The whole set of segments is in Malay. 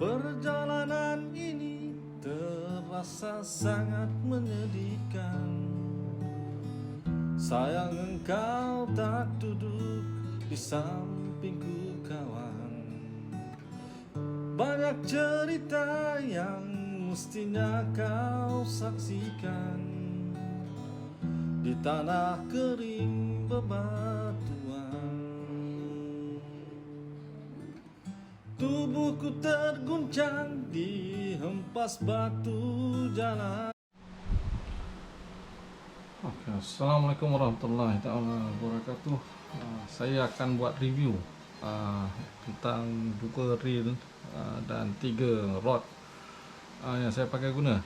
Perjalanan ini terasa sangat menyedihkan. Sayang engkau tak duduk di sampingku kawan. Banyak cerita yang mestinya kau saksikan di tanah kering bebatuan. Tubuhku terguncang di hempas batu jalan. Okay, Assalamualaikum warahmatullahi wabarakatuh. Saya akan buat review tentang 2 reel dan 3 rod yang saya pakai guna,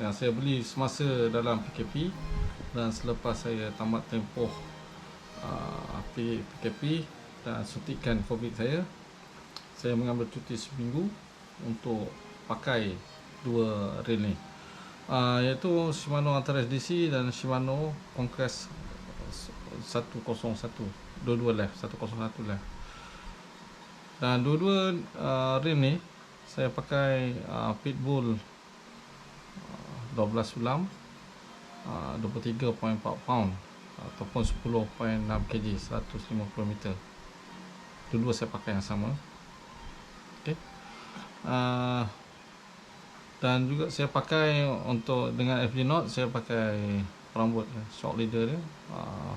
yang saya beli semasa dalam PKP dan selepas saya tamat tempoh PKP dan suntikan COVID saya mengambil cuti seminggu untuk pakai 2 reel ni, iaitu Shimano Antares DC dan Shimano Conquest 101, dua-dua left, 101 left. Dan dua-dua reel ni saya pakai Pitbull 12 sulam, 23.4 pound ataupun 10.6 kg, 150 meter. Dua-dua saya pakai yang sama. Okay. Dan juga saya pakai untuk dengan FD Knot, saya pakai rambut short leader dia,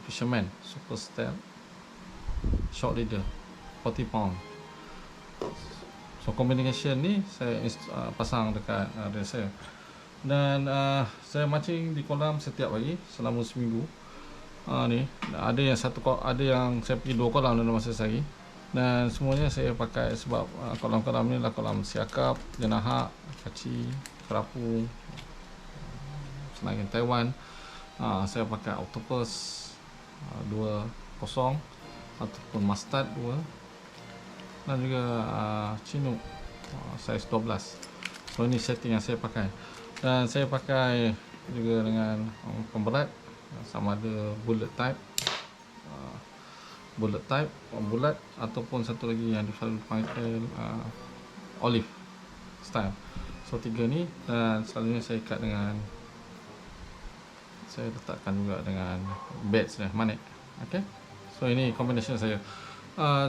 Fisherman Super Style short leader 40 pound. So combination ni saya pasang dekat reel saya. Dan saya mancing di kolam setiap hari selama seminggu. Ni ada yang saya pergi 2 kolam dalam masa sehari. Dan semuanya saya pakai sebab kolam-kolam ni adalah kolam siakap, jenahak, kaci, kerapu, senayan Taiwan. Saya pakai octopus 2.0 ataupun mustard 2, dan juga chinook size 12. So ini setting yang saya pakai. Dan saya pakai juga dengan pemberat, sama ada bullet type bulat, ataupun satu lagi yang selalu dipanggil olive style. So 3 ni, dan selalunya saya ikat dengan, saya letakkan juga dengan baits manet. Okay. So ini combination saya.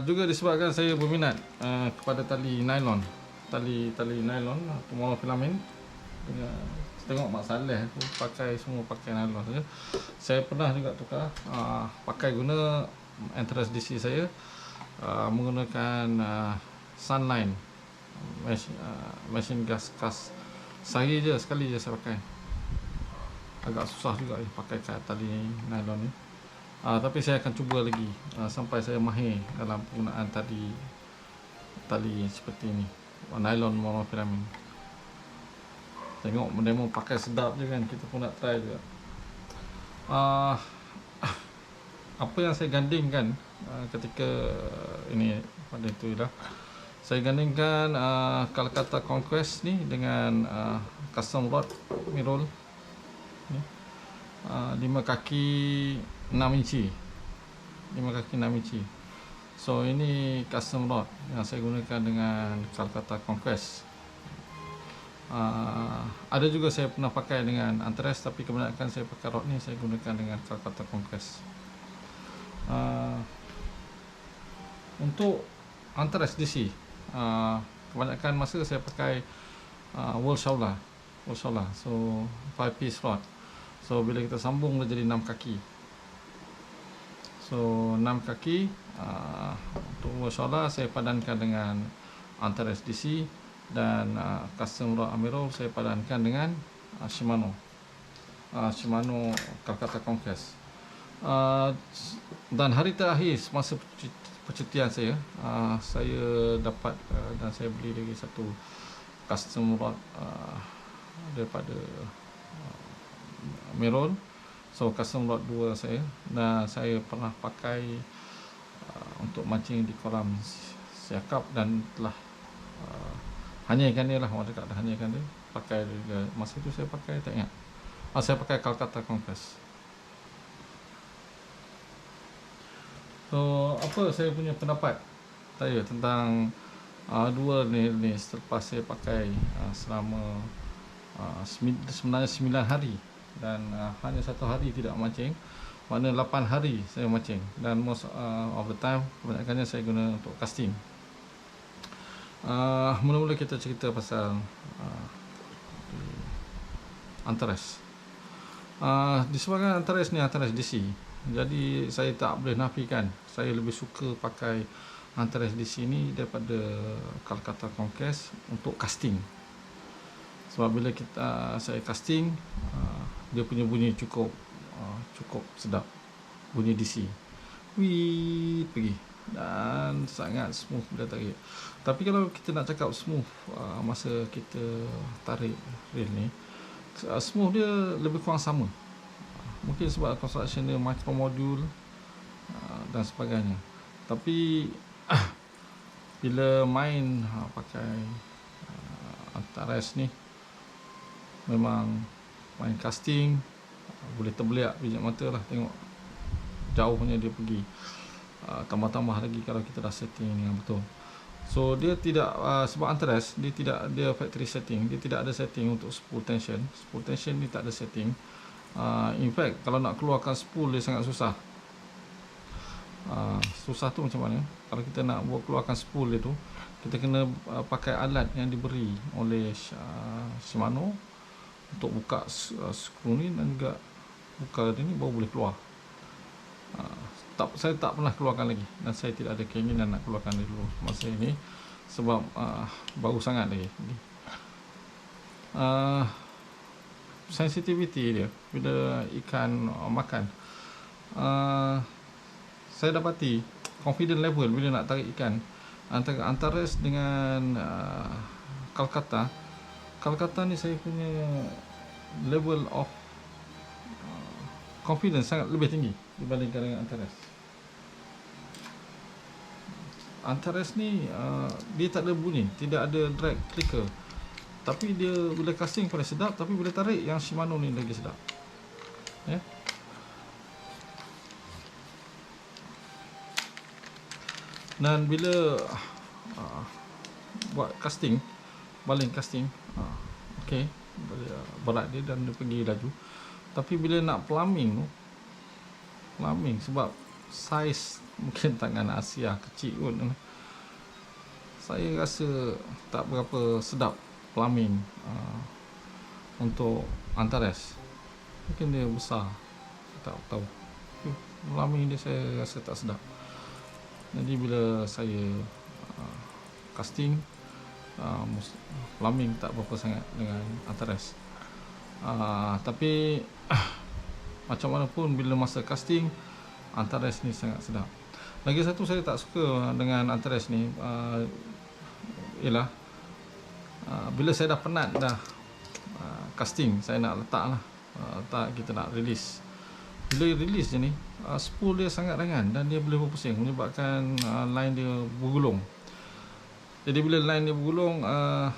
Juga disebabkan saya berminat kepada tali nylon atau monofilament. Tengok Mak Saleh tu semua pakai nylon saja. Saya pernah juga tukar pakai guna Antares DC saya, menggunakan Sunline machine gas cast. Sekali je saya pakai. Agak susah juga pakai tali nylon ni. Tapi saya akan cuba lagi sampai saya mahir dalam penggunaan tali seperti ini, nylon monofilament. Tengok demo pakai sedap je kan, kita pun nak try juga. Apa yang saya gandingkan ketika ini pada itu ialah saya gandingkan Calcutta Conquest ni dengan custom rod Merroll ni, 5 kaki 6 inci. So ini custom rod yang saya gunakan dengan Calcutta Conquest. Ada juga saya pernah pakai dengan Antares, tapi kebanyakan saya pakai rod ni, saya gunakan dengan Calcutta Conquest. Untuk Antares DC, kebanyakan masa saya pakai World Shaula. So 5 piece rod. So bila kita sambung dia jadi 6 kaki. So 6 kaki. Untuk World Shaula saya padankan dengan Antares DC, dan custom rod Merroll saya padankan dengan Shimano Calcutta Conquest. Dan hari terakhir semasa percutian saya, saya dapat dan saya beli lagi satu custom rod daripada Merroll. So custom rod 2 saya, dan saya pernah pakai untuk mancing di kolam siakap, dan telah hanyaikan dia lah, orang cakap dah hanyaikan dia. Pakai juga masa itu saya pakai, tak ingat. Saya pakai Calcutta Conquest. So apa saya punya pendapat saya tentang Dua ni selepas saya pakai selama sebenarnya 9 hari, dan hanya 1 hari tidak mancing, mana 8 hari saya mancing, dan most of the time kebanyakannya saya guna untuk casting. Mula-mula kita cerita pasal Antares. Disebabkan Antares ni Antares DC, jadi saya tak boleh nafikan saya lebih suka pakai Antares DC ni daripada Calcutta Conquest untuk casting. Sebab bila saya casting, dia punya bunyi cukup sedap, bunyi DC, pergi, dan sangat smooth bila tarik. Tapi kalau kita nak cakap smooth masa kita tarik reel ni, smooth dia lebih kurang sama. Mungkin sebab construction dia micro module dan sebagainya. Tapi bila main pakai Antares ni, memang main casting boleh terbeliak biji mata lah, tengok jauhnya dia pergi. Tambah-tambah lagi kalau kita dah setting yang betul. So dia tidak sebab Antares dia tidak ada factory setting, dia tidak ada setting untuk spool tension. Spool tension ni tak ada setting. In fact kalau nak keluarkan spool dia sangat susah. Susah tu macam mana? Kalau kita nak buat keluarkan spool dia tu, kita kena pakai alat yang diberi oleh Shimano untuk buka skru ni, dan juga buka dia ni baru boleh keluar. Saya tak pernah keluarkan lagi, dan saya tidak ada keinginan nak keluarkan dia dulu masa ini, sebab baru sangat lagi. Sensitivity dia bila ikan makan, saya dapati confident level bila nak tarik ikan antara Antares dengan Calcutta ni, saya punya level of confidence sangat lebih tinggi dibandingkan dengan Antares. Antares ni dia tak ada bunyi, tidak ada drag clicker, tapi dia bila casting paling sedap, tapi bila tarik yang Shimano ni lagi sedap. Dan bila buat casting, baling casting, okey, berat dia dan dia pergi laju. Tapi bila nak plumbing sebab saiz mungkin tangan Asia kecil pun, saya rasa tak berapa sedap plumbing untuk Antares. Mungkin dia besar, saya tak tahu. Plumbing dia saya rasa tak sedap. Jadi bila saya casting, plumbing tak berapa sangat dengan Antares. Tapi macam mana pun bila masa casting, Antares ni sangat sedap. Lagi satu saya tak suka dengan Antares ni ialah bila saya dah penat dah casting, saya nak letak kita nak release. Bila release je ni, spool dia sangat ringan dan dia boleh berpusing, menyebabkan line dia bergulung. Jadi bila line dia bergulung,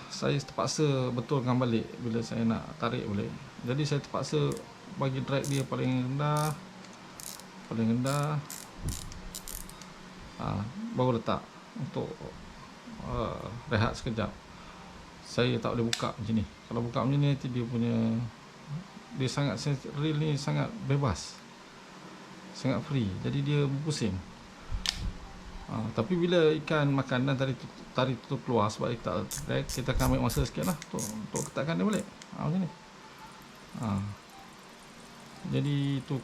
saya terpaksa betulkan balik bila saya nak tarik balik. Jadi saya terpaksa bagi drag dia paling rendah, baru letak untuk rehat sekejap. Saya tak boleh buka macam ni. Kalau buka macam ni, dia sangat, reel ni sangat bebas, sangat free, jadi dia berpusing. Tapi bila ikan makan dan tarik tu keluar, sebab dia tak drag, kita akan ambil masa sikit lah untuk ketatkan dia balik, macam ni. Jadi itu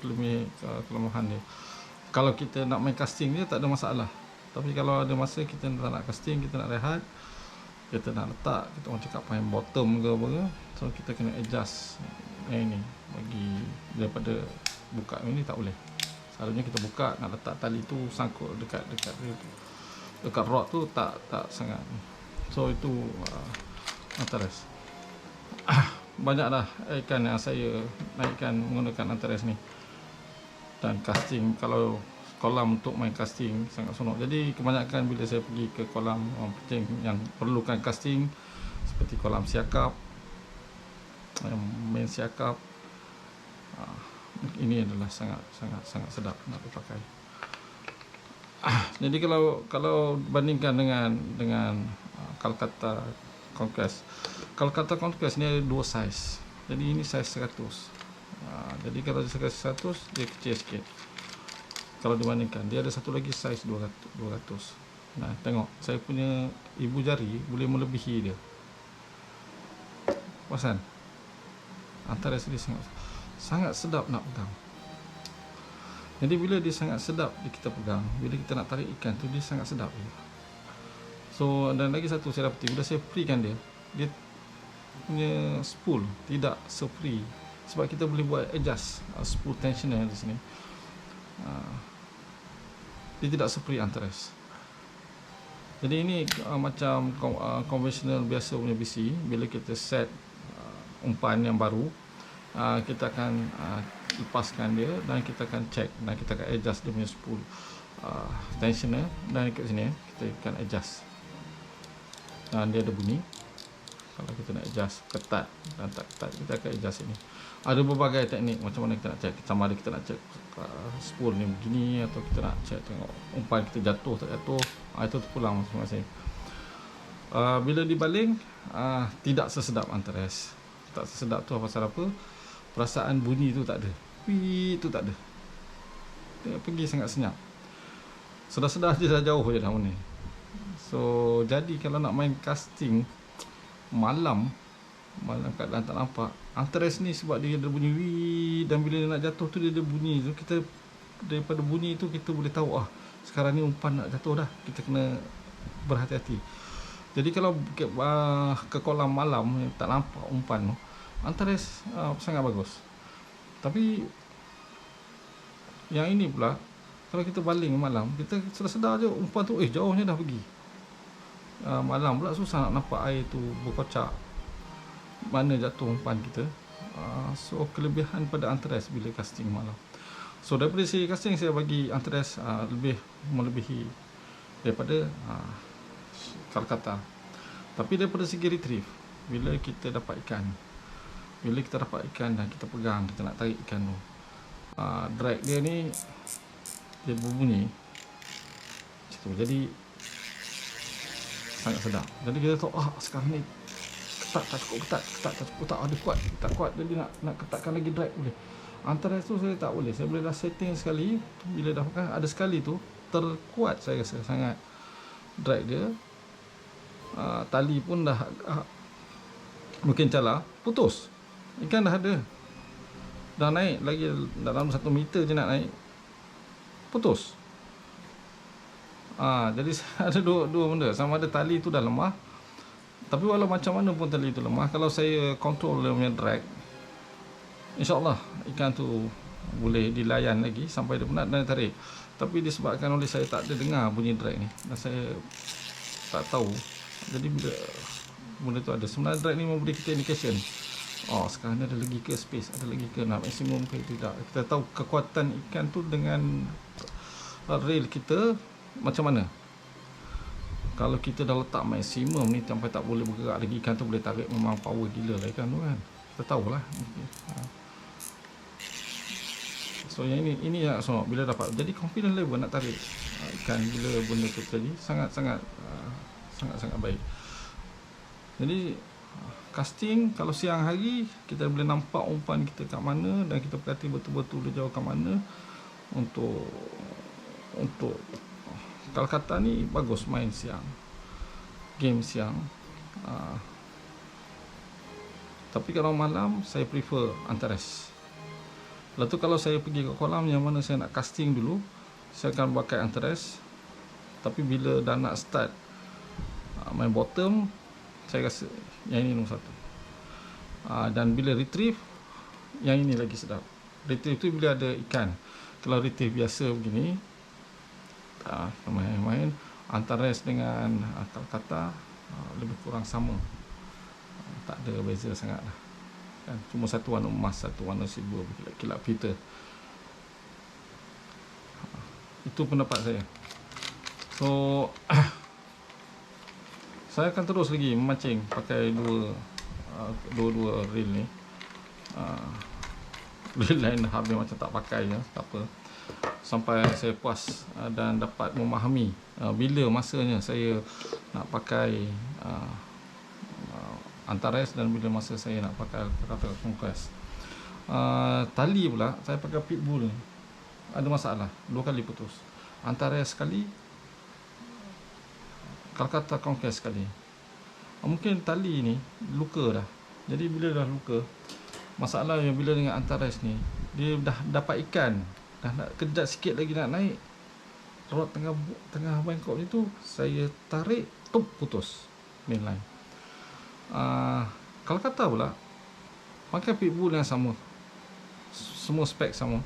kelemahan dia. Kalau kita nak main casting dia tak ada masalah, tapi kalau ada masa kita tak nak casting, kita nak rehat, kita nak letak, kita orang cakap main bottom ke apa ke, so kita kena adjust yang ni, bagi daripada buka ini tak boleh. Selalunya kita buka, nak letak tali tu sangkut dekat rod tu tak sangat. So itu Antares. Banyaklah ikan yang saya naikkan menggunakan Antares ni. Dan casting, kalau kolam untuk main casting sangat seronok. Jadi kebanyakan bila saya pergi ke kolam pancing yang perlukan casting, seperti kolam siakap, main siakap, ini adalah sangat sedap nak dipakai. Jadi kalau bandingkan dengan Calcutta Conquest. Calcutta Conquest ni ada dua saiz. Jadi ini saiz 100. Jadi kalau saiz 100 dia kecil sikit. Kalau dibandingkan, dia ada satu lagi saiz 200. Nah, tengok saya punya ibu jari boleh melebihi dia. Perasan? Antara dia sangat sedap nak pegang. Jadi bila dia sangat sedap kita pegang, bila kita nak tarik ikan tu dia sangat sedap dia. So, dan lagi satu saya dapati, bila saya freekan dia punya spool tidak se-free sebab kita boleh buat adjust spool tensioner di sini. Dia tidak se-free Antares. Jadi ini macam konvensional biasa punya BC. Bila kita set umpan yang baru, kita akan lepaskan dia dan kita akan check dan kita akan adjust dia punya spool tensioner, dan kat sini kita akan adjust dan dia ada bunyi. Kalau kita nak adjust ketat dan tak ketat, kita akan adjust ini. Ada berbagai teknik macam mana kita nak check. Sama ada kita nak check spool ni begini, atau kita nak check tengok umpan kita jatuh tak jatuh. Itu terpulang masing-masing. Bila dibaling, tidak sesedap Antares. Tak sesedap tu pasal apa? Perasaan bunyi tu tak ada. Wih, tu tak ada. Dia pergi sangat senyap. Sedar-sedar je dah jauh je dah ni. So, jadi kalau nak main casting malam keadaan tak nampak, Antares ni sebab dia ada bunyi wih, dan bila dia nak jatuh tu dia ada bunyi tu, kita daripada bunyi tu kita boleh tahu sekarang ni umpan nak jatuh dah. Kita kena berhati-hati. Jadi kalau ke kolam malam yang tak nampak umpan tu, Antares sangat bagus. Tapi yang ini pula, kalau kita baling malam, kita sedar-sedar je umpan tu jauhnya dah pergi. Malam pula susah nak nampak air tu berkocak mana jatuh umpan kita. So kelebihan pada Antares bila casting malam. So daripada segi casting, saya bagi Antares lebih melebihi daripada Calcutta. Tapi daripada segi retrieve, bila kita dapat ikan dan kita pegang, kita nak tarik ikan tu, drag dia ni dia berbunyi macam tu. Jadi sangat sedap. Jadi kita tahu sekarang ni ketat tak cukup ketat, ada kuat tak kuat, jadi nak ketatkan lagi drag boleh. Antara tu saya tak boleh. Saya boleh dah setting sekali, bila dah pegang ada sekali tu terkuat, saya rasa sangat drag dia. Tali pun dah mungkin calar, putus. Ikan dah ada, dah naik lagi dalam 1 meter je nak naik, putus. Jadi ada dua benda. Sama ada tali tu dah lemah, tapi walau macam mana pun tali tu lemah, kalau saya kontrol dia punya drag, InsyaAllah ikan tu boleh dilayan lagi sampai dia penat dan tarik. Tapi disebabkan oleh saya tak ada dengar bunyi drag ni, dan saya tak tahu, jadi bila benda tu ada, sebenarnya drag ni memberi kita indication, sekarang ni ada lagi ke space, ada lagi ke nak maksimum ke tidak. Kita tahu kekuatan ikan tu dengan reel kita macam mana. Kalau kita dah letak maksimum ni sampai tak boleh bergerak lagi, ikan tu boleh tarik, memang power gila lah ikan tu kan. Kita tahulah. So yang ini yang so, bila dapat, jadi confident level nak tarik ikan bila benda tu terjadi sangat-sangat baik. Jadi casting kalau siang hari kita boleh nampak umpan kita kat mana, dan kita perhati betul-betul dia jauh kat mana. Untuk Calcutta ni bagus main siang, game siang. Tapi kalau malam saya prefer Antares. Lepas tu kalau saya pergi ke kolam yang mana saya nak casting dulu, saya akan pakai Antares. Tapi bila dah nak start main bottom, saya rasa yang ini nombor 1. Dan bila retrieve, yang ini lagi sedap. Retrieve tu bila ada ikan. Kalau retrieve biasa begini, main Antares dengan Calcutta lebih kurang sama, tak ada beza sangat lah kan. Cuma satu warna emas, satu warna silver, kilap filter. Itu pendapat saya. So saya akan terus lagi memancing pakai dua reel ni. Reel lain habis macam tak pakai je, tak apa. sampai saya puas dan dapat memahami bila masanya saya nak pakai Antares dan bila masa saya nak pakai kata Conquest. Tali pula saya pakai Pitbull ni ada masalah, 2 kali putus. Antares sekali, Calcutta Conquest sekali. Mungkin tali ni luka dah. Jadi bila dah luka, masalah yang bila dengan Antares ni, dia dah dapat ikan, dah nak kejap sikit lagi nak naik, rod tengah Bangkok ni tu, saya tarik, putus mainline. Calcutta pula pakai Pitbull yang sama, semua spek sama.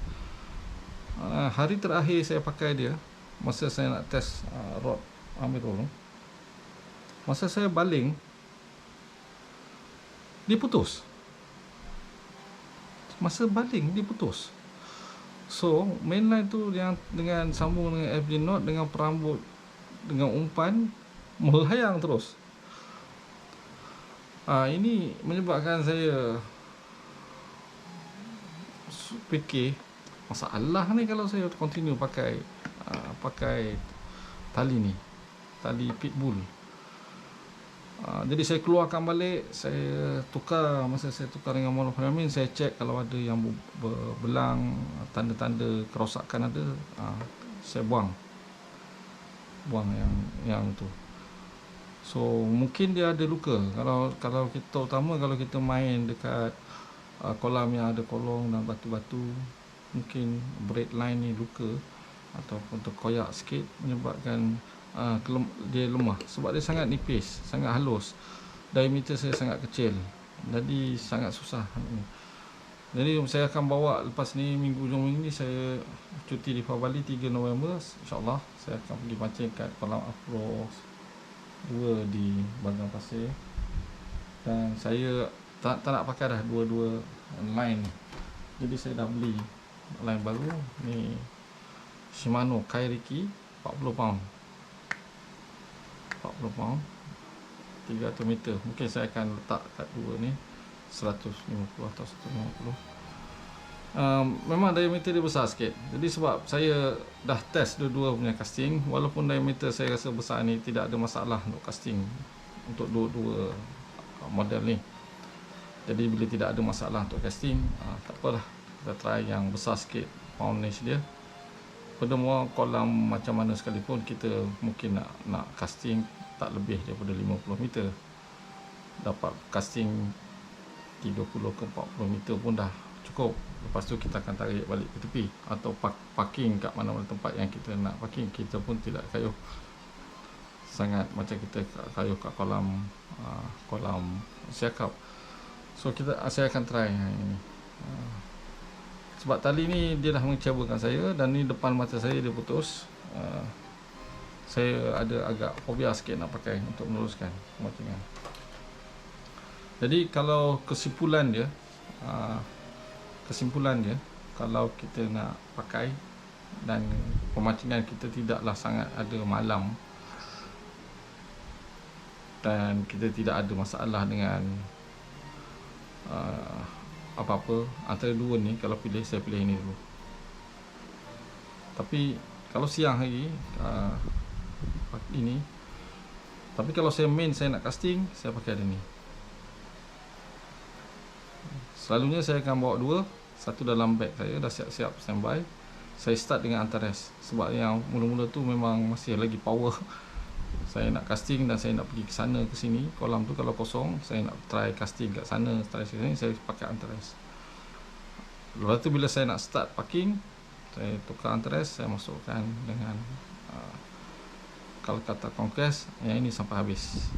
Hari terakhir saya pakai dia, masa saya nak test rod Amirul tu, masa saya baling, dia putus. Masa baling dia putus. So mainline tu yang dengan sambung dengan FD Knot, dengan perambut, dengan umpan, melayang terus. Ini menyebabkan saya fikir, masalah ni kalau saya continue pakai tali ni, tali Pitbull. Jadi saya keluarkan balik, saya tukar. Masa saya tukar dengan monofilament, saya cek kalau ada yang berbelang, tanda-tanda kerosakan ada, saya buang yang tu. So mungkin dia ada luka. Kalau kita, terutama kalau kita main dekat kolam yang ada kolong dan batu-batu, mungkin braid line ni luka ataupun terkoyak sikit, menyebabkan dia lemah sebab dia sangat nipis, sangat halus. Diameter saya sangat kecil, jadi sangat susah. Jadi saya akan bawa lepas ni, minggu ni saya cuti di Bali 3 November, insyaAllah saya akan pergi pancing kat kolam Afro 2 di Bagang Pasir. Dan saya tak nak pakai dah dua-dua line ni. Jadi saya dah beli line baru ni, Shimano Kairiki 40 pound 300 meter. Mungkin saya akan letak kat dua ni 150 atau 150. Memang diameter dia besar sikit. Jadi sebab saya dah test dua-dua punya casting, walaupun diameter saya rasa besar ni, tidak ada masalah untuk casting untuk dua-dua model ni. Jadi bila tidak ada masalah untuk casting, tak apalah, kita try yang besar sikit, poundage dia. Furthermore, kolam macam mana sekalipun, kita mungkin nak casting tak lebih daripada 50 meter. Dapat casting 30 ke 40 meter pun dah cukup. Lepas tu kita akan tarik balik ke tepi atau parking kat mana-mana tempat yang kita nak parking. Kita pun tidak kayuh sangat macam kita kayuh kat kolam siakap. So saya akan try ini. Sebab tali ni dia dah mengecewakan saya, dan ni depan mata saya dia putus. Saya ada agak fobia sikit nak pakai untuk meneruskan pemancingan. Jadi kalau kesimpulan dia, kalau kita nak pakai dan pemancingan kita tidaklah sangat ada malam, dan kita tidak ada masalah dengan apa-apa, antara dua ni kalau pilih, saya pilih ini dulu. Tapi kalau siang hari ini, tapi kalau saya main, saya nak casting, saya pakai ada ni. Selalunya saya akan bawa dua, satu dalam beg saya dah siap-siap standby. Saya start dengan Antares sebab yang mula-mula tu memang masih lagi power. Saya nak casting dan saya nak pergi ke sana ke sini. Kolam tu kalau kosong, saya nak try casting kat sana, try sini, saya pakai Antares. Lepas tu bila saya nak start parking, saya tukar Antares, saya masukkan dengan Calcutta Conquest yang ini sampai habis.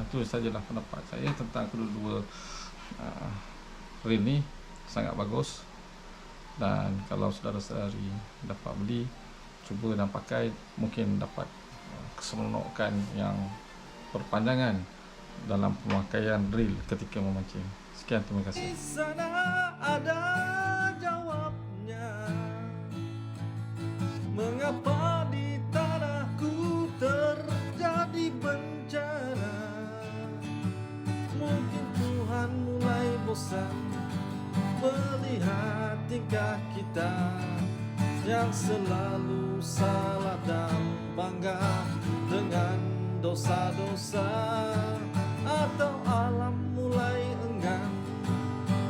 Itu sajalah pendapat saya tentang kedua-dua reel ni. Sangat bagus, dan kalau saudara-saudari dapat beli, cuba dan pakai, mungkin dapat keseronokan yang berpanjangan dalam pemakaian reel ketika memancing. Sekian, terima kasih. Di sana ada jawabnya, mengapa di tanahku terjadi bencana. Mungkin Tuhan mulai bosan melihat tingkah kita yang selalu salah dan bangga dengan dosa-dosa, atau alam mulai enggan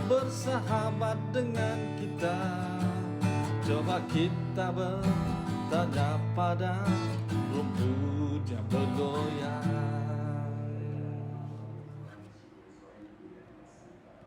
bersahabat dengan kita. Coba kita bertanya pada rumput yang bergoyang.